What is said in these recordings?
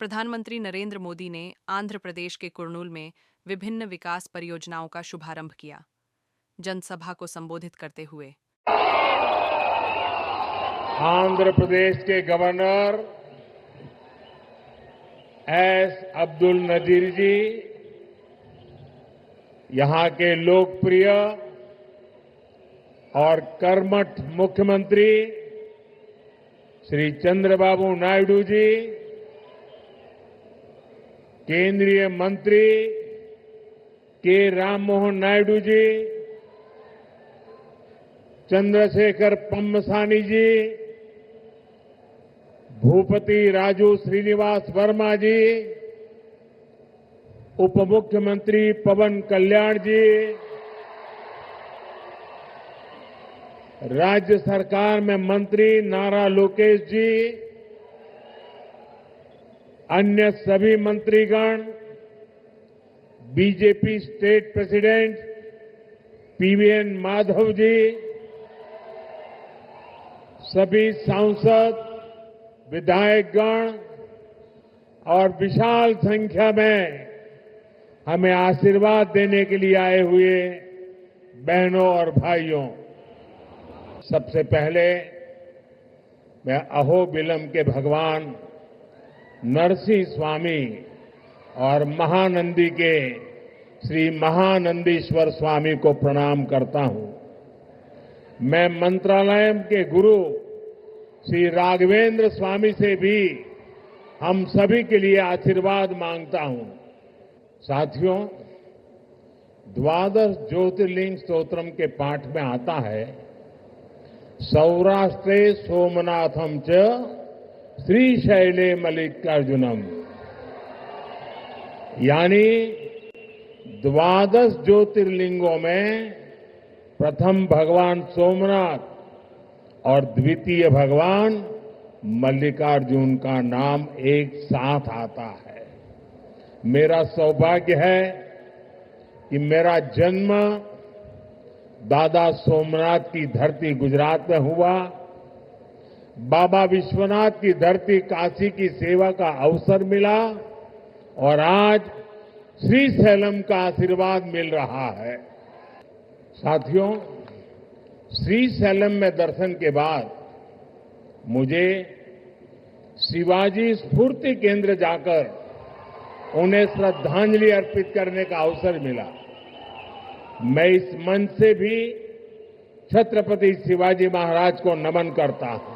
प्रधानमंत्री नरेंद्र मोदी ने आंध्र प्रदेश के कुर्नूल में विभिन्न विकास परियोजनाओं का शुभारंभ किया। जनसभा को संबोधित करते हुए आंध्र प्रदेश के गवर्नर एस अब्दुल नजीर जी, यहां के लोकप्रिय और कर्मठ मुख्यमंत्री श्री चंद्रबाबू नायडू जी, केंद्रीय मंत्री के राममोहन नायडू जी, चंद्रशेखर पम्मसानी जी, भूपति राजू श्रीनिवास वर्मा जी, उप मुख्यमंत्री पवन कल्याण जी, राज्य सरकार में मंत्री नारा लोकेश जी, अन्य सभी मंत्रीगण, BJP state president PVN Madhav ji, सभी सांसद, विधायकगण और विशाल संख्या में हमें आशीर्वाद देने के लिए आए हुए बहनों और भाइयों, सबसे पहले मैं अहोबिलम के भगवान नरसिंह स्वामी और महानंदी के श्री महानंदीश्वर स्वामी को प्रणाम करता हूं। मैं मंत्रालय के गुरु श्री राघवेंद्र स्वामी से भी हम सभी के लिए आशीर्वाद मांगता हूं। साथियों, द्वादश ज्योतिर्लिंग स्तोत्रम के पाठ में आता है, सौराष्ट्रे सोमनाथम च श्रीशैले मल्लिकार्जुनम, यानी द्वादश ज्योतिर्लिंगों में प्रथम भगवान सोमनाथ और द्वितीय भगवान मल्लिकार्जुन का नाम एक साथ आता है। मेरा सौभाग्य है कि मेरा जन्म दादा सोमनाथ की धरती गुजरात में हुआ, बाबा विश्वनाथ की धरती काशी की सेवा का अवसर मिला और आज श्रीशैलम का आशीर्वाद मिल रहा है। साथियों, श्रीशैलम में दर्शन के बाद मुझे शिवाजी स्फूर्ति केंद्र जाकर उन्हें श्रद्धांजलि अर्पित करने का अवसर मिला। मैं इस मंच से भी छत्रपति शिवाजी महाराज को नमन करता हूं।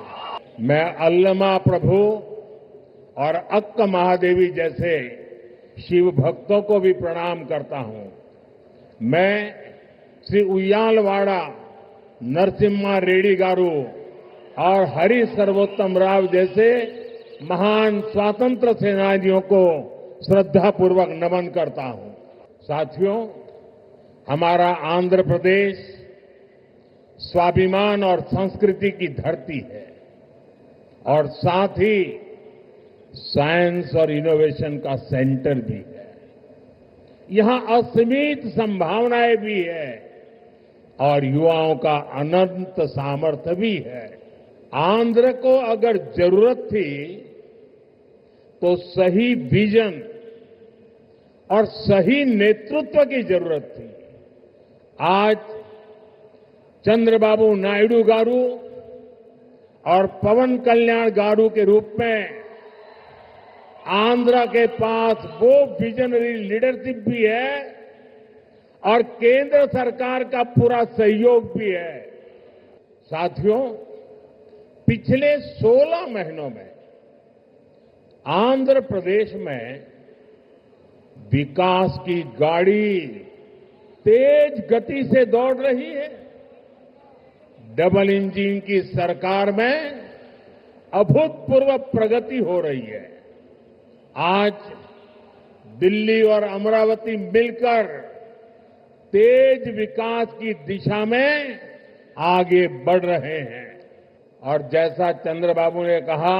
मैं अल्लमा प्रभु और अक्क महादेवी जैसे शिव भक्तों को भी प्रणाम करता हूं। मैं श्री उయ్యాలవాడ नरसिम्हा रेड्डी गारू और हरि सर्वोत्तम राव जैसे महान स्वातंत्र सेनानियों को श्रद्धापूर्वक नमन करता हूं। साथियों, हमारा आंध्र प्रदेश स्वाभिमान और संस्कृति की धरती है और साथ ही साइंस और इनोवेशन का सेंटर भी है। यहां असीमित संभावनाएं भी है और युवाओं का अनंत सामर्थ्य भी है। आंध्र को अगर जरूरत थी तो सही विजन और सही नेतृत्व की जरूरत थी। आज चंद्रबाबू नायडू गारू और पवन कल्याण गारू के रूप में आंध्र के पास वो विजनरी लीडरशिप भी है और केंद्र सरकार का पूरा सहयोग भी है। साथियों, पिछले 16 महीनों में आंध्र प्रदेश में विकास की गाड़ी तेज गति से दौड़ रही है। डबल इंजन की सरकार में अभूतपूर्व प्रगति हो रही है। आज दिल्ली और अमरावती मिलकर तेज विकास की दिशा में आगे बढ़ रहे हैं और जैसा चंद्रबाबू ने कहा,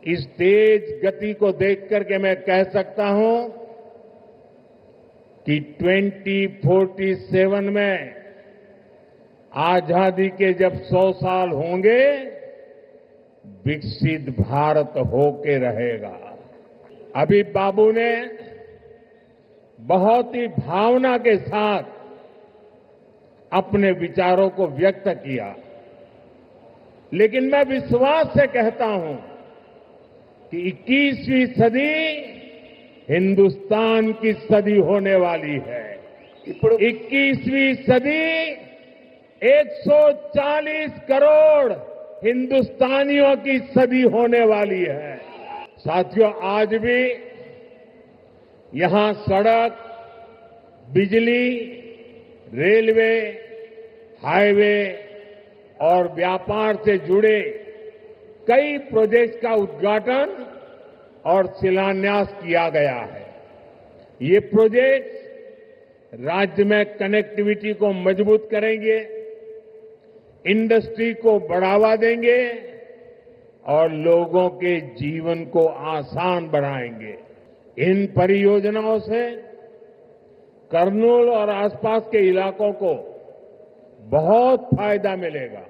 इस तेज गति को देख करके मैं कह सकता हूं कि 2047 में आजादी के जब 100 साल होंगे, विकसित भारत होके रहेगा। अभी बाबू ने बहुत ही भावना के साथ अपने विचारों को व्यक्त किया, लेकिन मैं विश्वास से कहता हूं कि 21वीं सदी हिंदुस्तान की सदी होने वाली है। 21वीं सदी 140 करोड़ हिंदुस्तानियों की सदी होने वाली है। साथियों, आज भी यहां सड़क, बिजली, रेलवे, हाईवे और व्यापार से जुड़े कई प्रोजेक्ट्स का उद्घाटन और शिलान्यास किया गया है। ये प्रोजेक्ट्स राज्य में कनेक्टिविटी को मजबूत करेंगे, इंडस्ट्री को बढ़ावा देंगे और लोगों के जीवन को आसान बनाएंगे। इन परियोजनाओं से कर्नूल और आसपास के इलाकों को बहुत फायदा मिलेगा।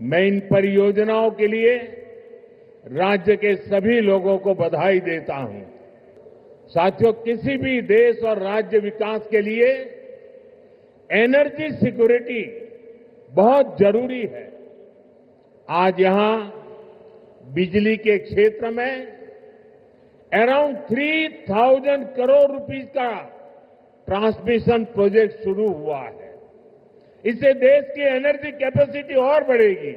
मैं इन परियोजनाओं के लिए राज्य के सभी लोगों को बधाई देता हूं। साथियों, किसी भी देश और राज्य विकास के लिए एनर्जी सिक्योरिटी बहुत जरूरी है। आज यहां बिजली के क्षेत्र में अराउंड 3000 करोड़ रुपीस का ट्रांसमिशन प्रोजेक्ट शुरू हुआ है। इससे देश की एनर्जी कैपेसिटी और बढ़ेगी।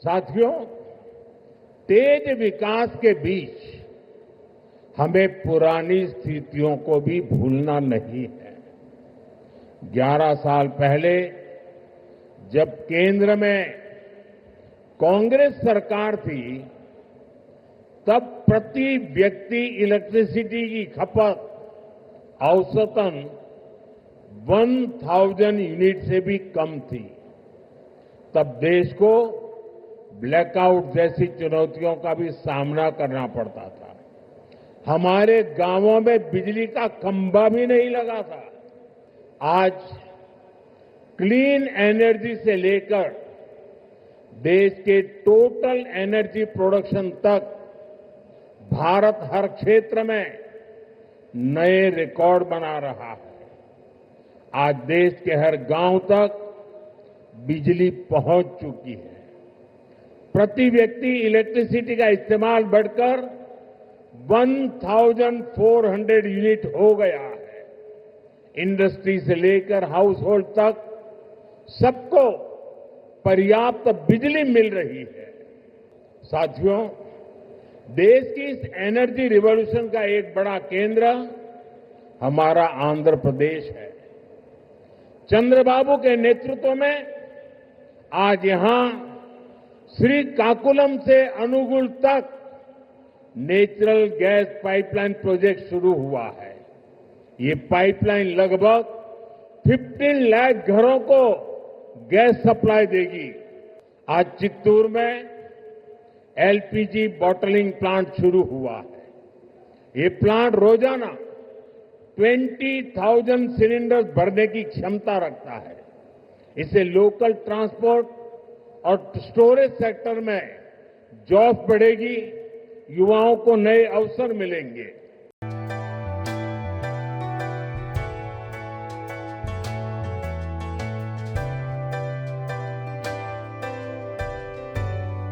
साथियों, तेज विकास के बीच हमें पुरानी स्थितियों को भी भूलना नहीं है। 11 साल पहले जब केंद्र में कांग्रेस सरकार थी, तब प्रति व्यक्ति इलेक्ट्रिसिटी की खपत औसतन 1000 यूनिट से भी कम थी। तब देश को ब्लैकआउट जैसी चुनौतियों का भी सामना करना पड़ता था। हमारे गांवों में बिजली का खंभा भी नहीं लगा था। आज क्लीन एनर्जी से लेकर देश के टोटल एनर्जी प्रोडक्शन तक भारत हर क्षेत्र में नए रिकॉर्ड बना रहा है। आज देश के हर गांव तक बिजली पहुंच चुकी है। प्रति व्यक्ति इलेक्ट्रिसिटी का इस्तेमाल बढ़कर 1400 यूनिट हो गया है। इंडस्ट्री से लेकर हाउस होल्ड तक सबको पर्याप्त बिजली मिल रही है। साथियों, देश की इस एनर्जी रिवॉल्यूशन का एक बड़ा केंद्र हमारा आंध्र प्रदेश है। चंद्रबाबू के नेतृत्व में आज यहां श्रीकाकुलम से अनुगुल तक नेचुरल गैस पाइपलाइन प्रोजेक्ट शुरू हुआ है। ये पाइपलाइन लगभग 15 लाख घरों को गैस सप्लाई देगी। आज चित्तूर में एलपीजी बॉटलिंग प्लांट शुरू हुआ है। ये प्लांट रोजाना 20,000 सिलेंडर भरने की क्षमता रखता है। इससे लोकल ट्रांसपोर्ट और स्टोरेज सेक्टर में जॉब बढ़ेगी, युवाओं को नए अवसर मिलेंगे।